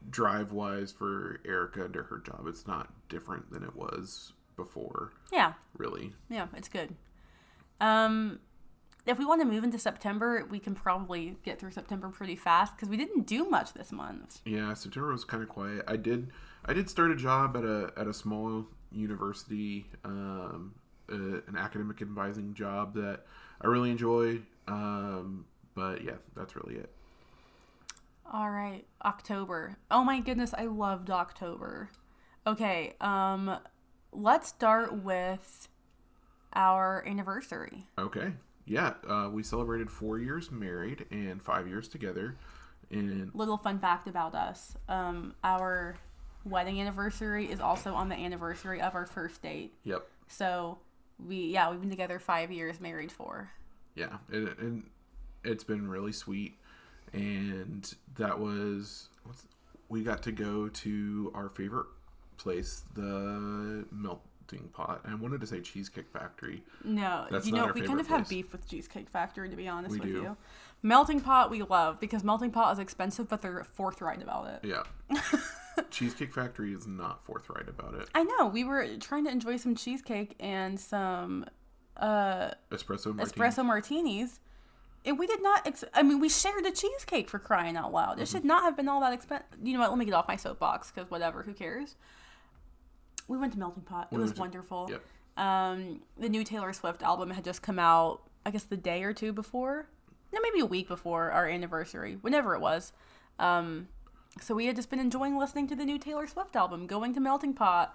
drive wise for Erica to her job, it's not different than it was before. Yeah. Really. Yeah, it's good. If we want to move into September, we can probably get through September pretty fast because we didn't do much this month. Yeah, September was kind of quiet. I did start a job at a small university, an academic advising job that I really enjoy. But yeah, that's really it. All right, October. Oh my goodness, I loved October. Okay, let's start with our anniversary. Okay. Yeah, we celebrated 4 years married and 5 years together. And little fun fact about us: our wedding anniversary is also on the anniversary of our first date. Yep. So we've been together 5 years, married 4. Yeah, and it's been really sweet, and that was we got to go to our favorite place, the Melting Pot. I wanted to say Cheesecake Factory. No, that's we kind of place. have beef with Cheesecake Factory, to be honest with do. you. Melting Pot we love because Melting Pot is expensive, but they're forthright about it. Yeah. Cheesecake Factory is not forthright about it. I know. We were trying to enjoy some cheesecake and some espresso martinis. And we did not, we shared a cheesecake, for crying out loud. It should not have been all that expensive. You know what, let me get off my soapbox, because whatever, who cares? We went to Melting Pot. It was wonderful. Yep. The new Taylor Swift album had just come out, I guess the day or two before. No, maybe a week before our anniversary, whenever it was. So we had just been enjoying listening to the new Taylor Swift album, going to Melting Pot,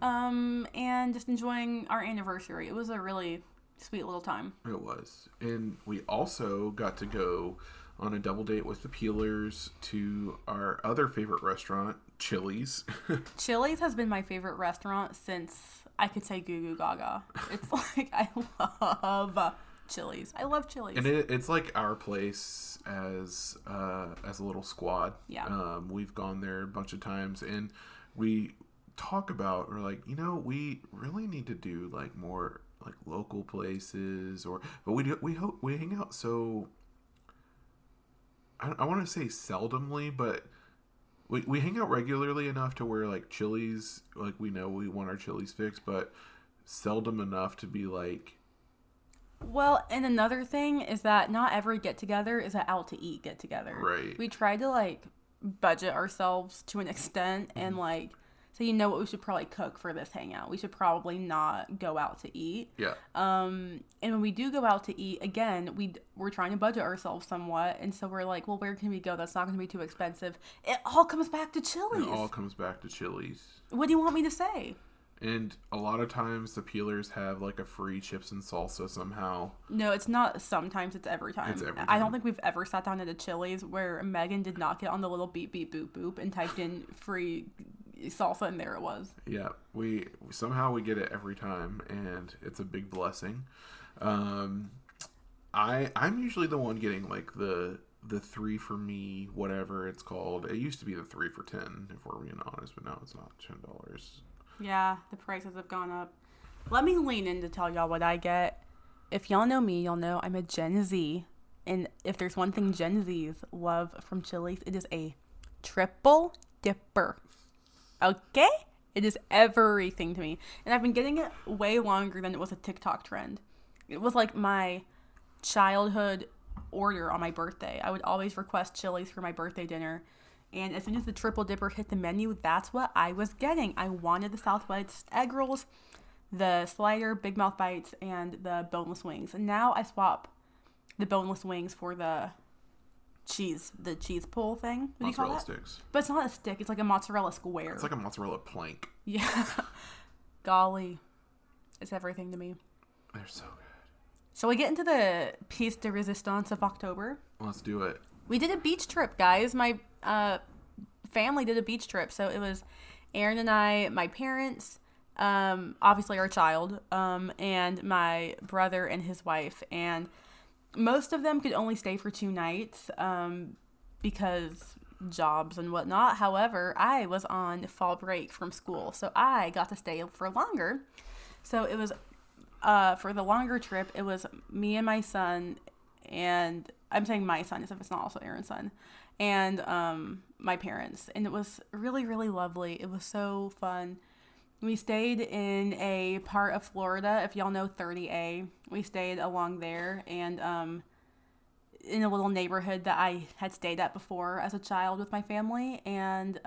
and just enjoying our anniversary. It was a really sweet little time. It was. And we also got to go on a double date with the Peelers to our other favorite restaurant, Chili's. Chili's has been my favorite restaurant since I could say Goo Goo Gaga. It's like, I love Chili's. I love Chili's. And it's like our place as a little squad. Yeah. We've gone there a bunch of times, and we talk about, we're like, we really need to do like more like local places, but we hang out so, I want to say seldomly, but we hang out regularly enough to where like Chili's, like we know we want our Chili's fixed, but seldom enough to be like. Well, and another thing is that not every get together is an out to eat get together. Right. We try to like budget ourselves to an extent and like, so what we should probably cook for this hangout. We should probably not go out to eat. Yeah. And when we do go out to eat, again, we're trying to budget ourselves somewhat, and so we're like, well, where can we go that's not going to be too expensive? It all comes back to Chili's. It all comes back to Chili's. What do you want me to say? And a lot of times the peelers have like a free chips and salsa somehow. No, it's not sometimes, it's every time. It's every time. I don't think we've ever sat down at a Chili's where Megan did not get on the little beep beep boop boop and typed in free salsa, and there it was. Yeah, we get it every time, and it's a big blessing. I'm usually the one getting like the 3 for me, whatever it's called. It used to be the 3 for $10, if we're being honest, but now it's not $10. Yeah, the prices have gone up. Let me lean in to tell y'all what I get. If y'all know me, y'all know I'm a Gen Z. And if there's one thing Gen Zs love from Chili's, it is a triple dipper. Okay? It is everything to me. And I've been getting it way longer than it was a TikTok trend. It was like my childhood order on my birthday. I would always request Chili's for my birthday dinner. And as soon as the triple dipper hit the menu, that's what I was getting. I wanted the Southwest egg rolls, the slider, Big Mouth bites, and the boneless wings. And now I swap the boneless wings for the cheese pull thing. What do you call that? Mozzarella sticks. But it's not a stick. It's like a mozzarella square. It's like a mozzarella plank. Yeah. Golly. It's everything to me. They're so good. Shall we get into the piece de resistance of October? Let's do it. We did a beach trip, guys. My family did a beach trip. So it was Aaron and I, my parents, obviously our child, and my brother and his wife. And most of them could only stay for 2 nights because jobs and whatnot. However, I was on fall break from school, so I got to stay for longer. So it was, for the longer trip, it was me and my son, and I'm saying my son as if it's not also Aaron's son, and my parents. And it was really, really lovely. It was so fun. We stayed in a part of Florida, if y'all know 30A. We stayed along there, and in a little neighborhood that I had stayed at before as a child with my family. And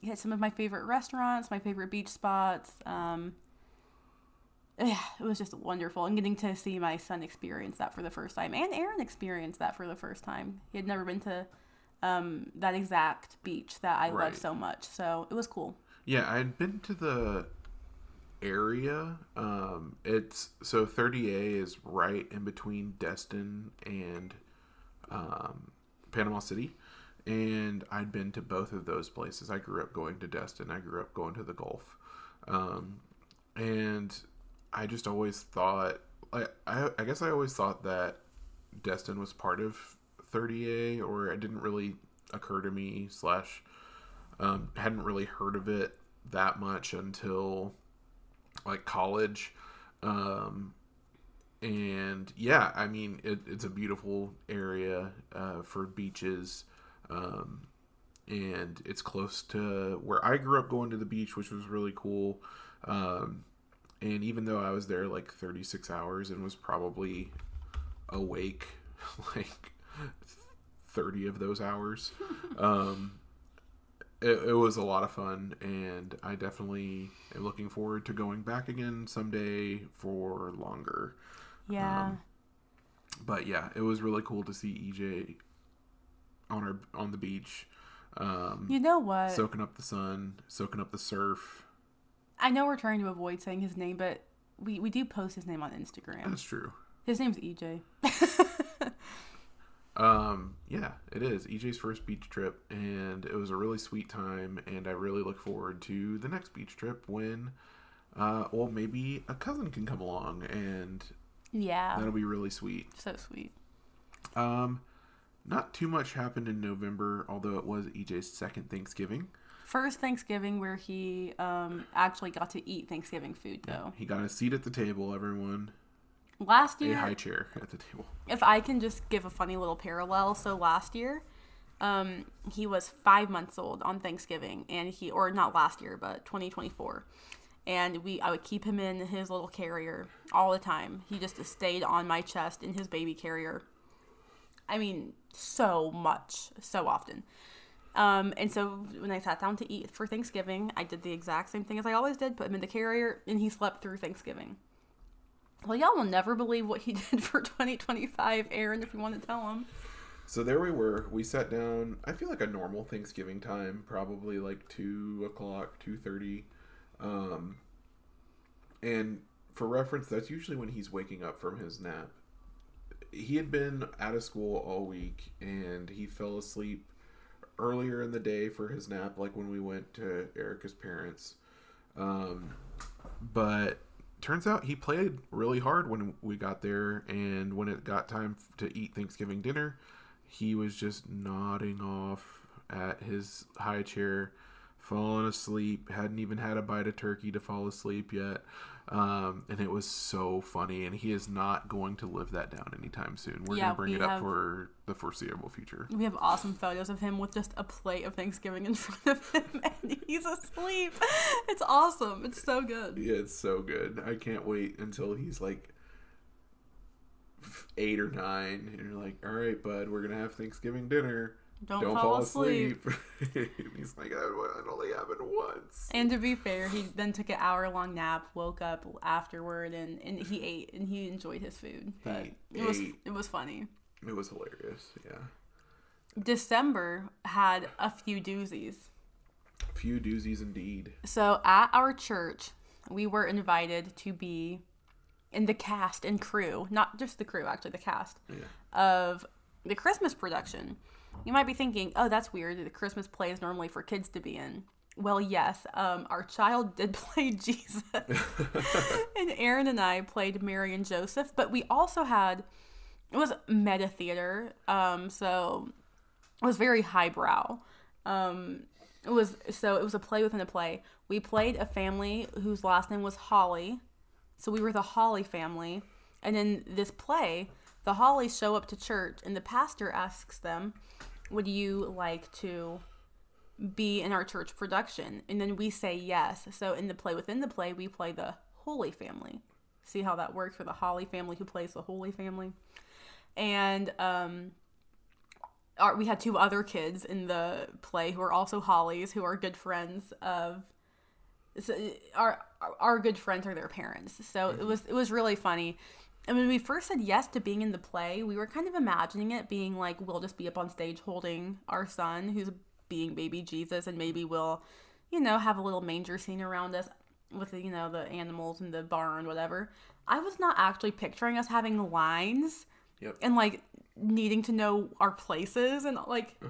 hit some of my favorite restaurants, my favorite beach spots. Yeah, it was just wonderful. And getting to see my son experience that for the first time. And Aaron experienced that for the first time. He had never been to that exact beach that I love so much. So it was cool. Yeah, I had been to the area. It's so 30A is right in between Destin and Panama City, and I'd been to both of those places. I grew up going to Destin. I grew up going to the Gulf, and I just always thought, I guess I always thought that Destin was part of 30A, or it didn't really occur to me / hadn't really heard of it that much until like college. And yeah, I mean, it's a beautiful area for beaches, and it's close to where I grew up going to the beach, which was really cool. And even though I was there like 36 hours and was probably awake like 30 of those hours, it was a lot of fun, and I definitely am looking forward to going back again someday for longer. Yeah. But yeah, it was really cool to see EJ on the beach. You know what? Soaking up the sun, soaking up the surf. I know we're trying to avoid saying his name, but we do post his name on Instagram. That's true. His name's EJ. Yeah, it is EJ's first beach trip, and it was a really sweet time, and I really look forward to the next beach trip when, well, maybe a cousin can come along, and yeah, that'll be really sweet. So sweet. Not too much happened in November, although it was EJ's second Thanksgiving. First Thanksgiving where he actually got to eat Thanksgiving food, though. He got a seat at the table, everyone. Last year... A high chair at the table. If I can just give a funny little parallel. So last year, he was 5 months old on Thanksgiving. Or not last year, but 2024. And I would keep him in his little carrier all the time. He just stayed on my chest in his baby carrier. I mean, so much, so often. And so when I sat down to eat for Thanksgiving, I did the exact same thing as I always did, put him in the carrier, and he slept through Thanksgiving. Well, y'all will never believe what he did for 2025, Aaron, if you want to tell him. So there we were. We sat down, I feel like a normal Thanksgiving time, probably like 2 o'clock, 2:30. And for reference, that's usually when he's waking up from his nap. He had been out of school all week, and he fell asleep earlier in the day for his nap, like when we went to Erica's parents. But turns out he played really hard when we got there, and when it got time to eat Thanksgiving dinner, he was just nodding off at his high chair, falling asleep, hadn't even had a bite of turkey to fall asleep yet. And it was so funny, and he is not going to live that down anytime soon. We're going to bring it up for the foreseeable future. We have awesome photos of him with just a plate of Thanksgiving in front of him, and he's asleep. It's awesome. It's so good. Yeah, it's so good. I can't wait until he's like 8 or 9, and you're like, all right, bud, we're going to have Thanksgiving dinner. Don't fall asleep. He's like, it only happened once. And to be fair, he then took an hour-long nap, woke up afterward, and he ate, and he enjoyed his food. But it was funny. It was hilarious, yeah. December had a few doozies. A few doozies indeed. So at our church, we were invited to be in the cast and crew, not just the crew, actually, the cast, of the Christmas production. You might be thinking, oh, that's weird. The Christmas play is normally for kids to be in. Well, yes, our child did play Jesus. And Aaron and I played Mary and Joseph. But we also had, it was meta theater. So it was very highbrow. It was a play within a play. We played a family whose last name was Holly. So we were the Holly family. And in this play, the Hollies show up to church, and the pastor asks them, would you like to be in our church production? And then we say yes. So in the play within the play, we play the Holy family. See how that works for the Holly family who plays the Holy family? And we had 2 other kids in the play who are also Hollies, who are good friends of... So our good friends are their parents. So it was really funny. And when we first said yes to being in the play, we were kind of imagining it being like, we'll just be up on stage holding our son who's being baby Jesus, and maybe we'll, have a little manger scene around us with, the animals in the barn, whatever. I was not actually picturing us having lines and, like, needing to know our places, and, like,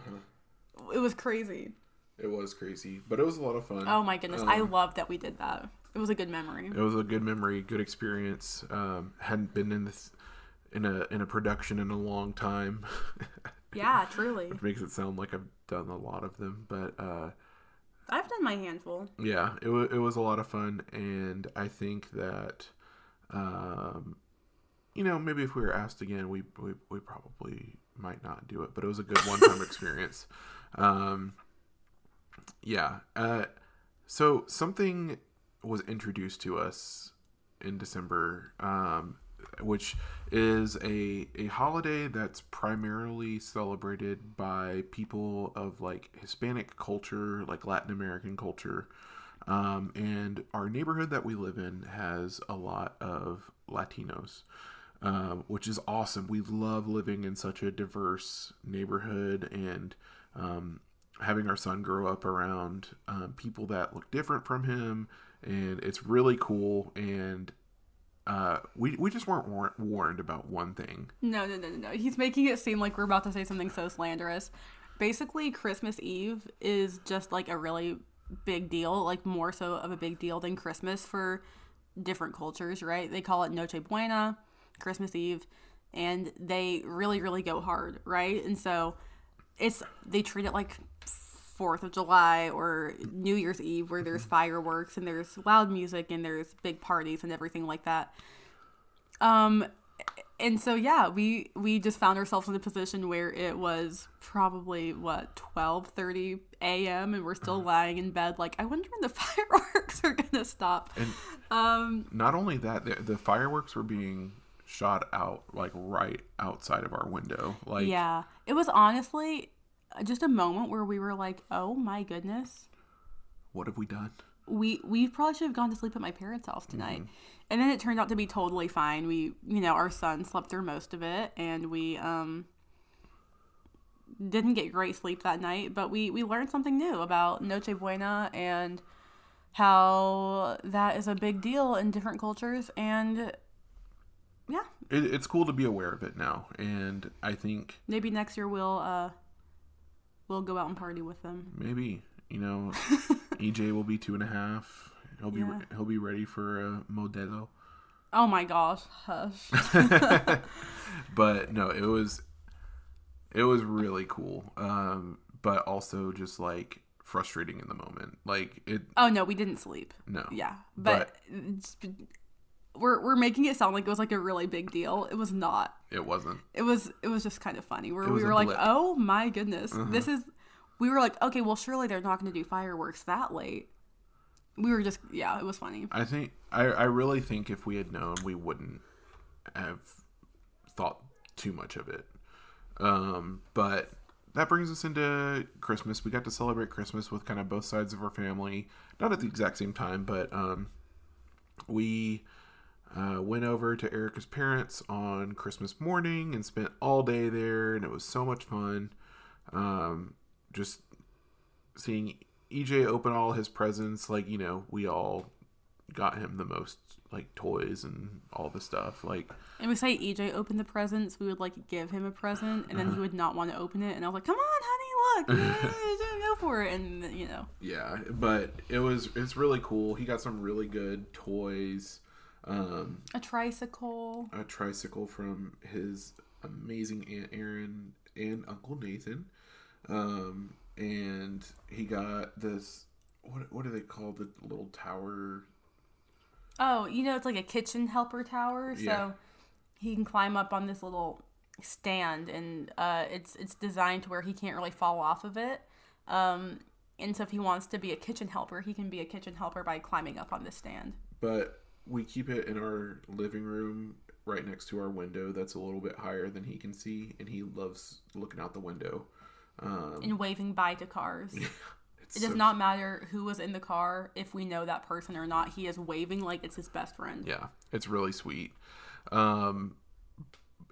it was crazy. It was crazy, but it was a lot of fun. Oh, my goodness. I love that we did that. It was a good memory. It was a good memory, good experience. Hadn't been in a production in a long time. Yeah, truly. Which makes it sound like I've done a lot of them, but I've done my handful. Yeah, it was a lot of fun, and I think that maybe if we were asked again, we probably might not do it, but it was a good one-time experience. So something was introduced to us in December, which is a holiday that's primarily celebrated by people of like Hispanic culture, like Latin American culture. And our neighborhood that we live in has a lot of Latinos, which is awesome. We love living in such a diverse neighborhood, and having our son grow up around people that look different from him, and it's really cool. And we just weren't warned about one thing. No. He's making it seem like we're about to say something so slanderous. Basically, Christmas Eve is just like a really big deal, like more so of a big deal than Christmas for different cultures, right? They call it Noche Buena, Christmas Eve, and they really, really go hard, right? And so they treat it like 4th of July or New Year's Eve where there's fireworks and there's loud music and there's big parties and everything like that. And so, yeah, we just found ourselves in a position where it was probably, 12:30 a.m. and we're still lying in bed like, I wonder when the fireworks are going to stop. And not only that, the fireworks were being shot out, like, right outside of our window. Like, yeah, it was honestly just a moment where we were like, oh my goodness. What have we done? We probably should have gone to sleep at my parents' house tonight. Mm-hmm. And then it turned out to be totally fine. We, our son slept through most of it, and we didn't get great sleep that night, but we learned something new about Noche Buena and how that is a big deal in different cultures, and yeah. It's cool to be aware of it now, and I think maybe next year we'll go out and party with them. Maybe, EJ will be 2.5. He'll be ready for a Modelo. Oh my gosh, hush. But no, it was really cool. But also just like frustrating in the moment. Like it. Oh no, we didn't sleep. No. Yeah, but we're making it sound like it was like a really big deal. It was not. It wasn't. It was just kind of funny where we were like, oh my goodness, we were like, okay, well surely they're not going to do fireworks that late. We were just, it was funny. I really think if we had known, we wouldn't have thought too much of it. But that brings us into Christmas. We got to celebrate Christmas with kind of both sides of our family. Not at the exact same time, but we went over to Erica's parents on Christmas morning and spent all day there, and it was so much fun. Just seeing EJ open all his presents, like, we all got him the most, like, toys and all the stuff, like. And we say EJ opened the presents, we would, like, give him a present, and then he would not want to open it, and I was like, come on, honey, look, go for it, and, Yeah, but it's really cool. He got some really good toys. A tricycle. A tricycle from his amazing Aunt Erin and Uncle Nathan. And he got this, what do they call the little tower? Oh, it's like a kitchen helper tower. So he can climb up on this little stand, and it's designed to where he can't really fall off of it. And so if he wants to be a kitchen helper, he can be a kitchen helper by climbing up on this stand. But we keep it in our living room right next to our window that's a little bit higher than he can see, and he loves looking out the window. And waving bye to cars. It does not matter who was in the car, if we know that person or not. He is waving like it's his best friend. Yeah, it's really sweet. And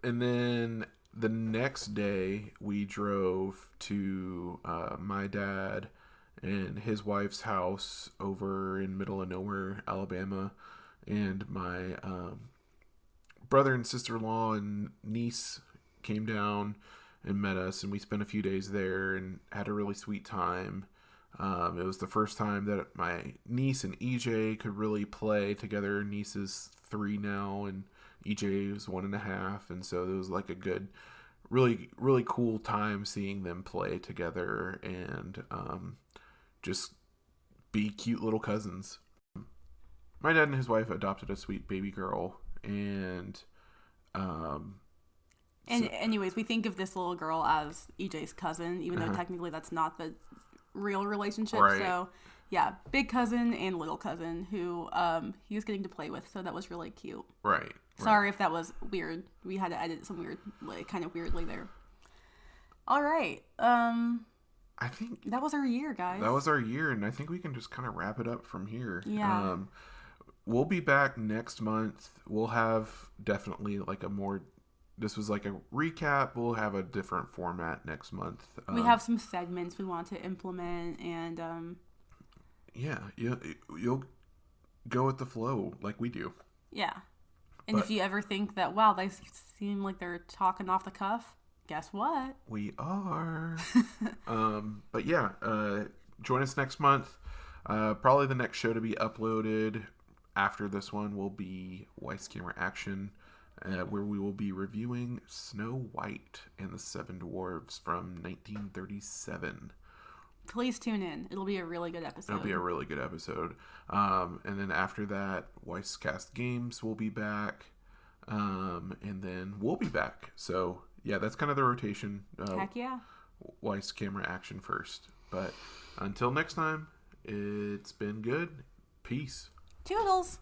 then the next day, we drove to my dad and his wife's house over in middle of nowhere, Alabama. And my brother and sister-in-law and niece came down and met us, and we spent a few days there and had a really sweet time. It was the first time that my niece and EJ could really play together. Niece is 3 now, and EJ is 1.5, and so it was like a good, really, really cool time seeing them play together and just be cute little cousins. My dad and his wife adopted a sweet baby girl, and anyways, we think of this little girl as EJ's cousin, even though technically that's not the real relationship. Right. So, yeah, big cousin and little cousin who he was getting to play with, so that was really cute. Right. Sorry if that was weird. We had to edit some kind of weirdly there. All right. I think that was our year, guys. That was our year, and I think we can just kind of wrap it up from here. Yeah. We'll be back next month. We'll have definitely like this was like a recap. We'll have a different format next month. We have some segments we want to implement, and yeah, you'll go with the flow like we do. Yeah. And if you ever think that, wow, they seem like they're talking off the cuff, guess what? We are. But yeah, join us next month. Probably the next show to be uploaded after this one will be Weiss Camera Action, where we will be reviewing Snow White and the Seven Dwarfs from 1937. please tune in. It'll be a really good episode. It'll be a really good episode. And then after that, Weisscast Games will be back. And then we'll be back. So, yeah, that's kind of the rotation. Heck yeah. Weiss Camera Action first. But until next time, it's been good. Peace. Toodles.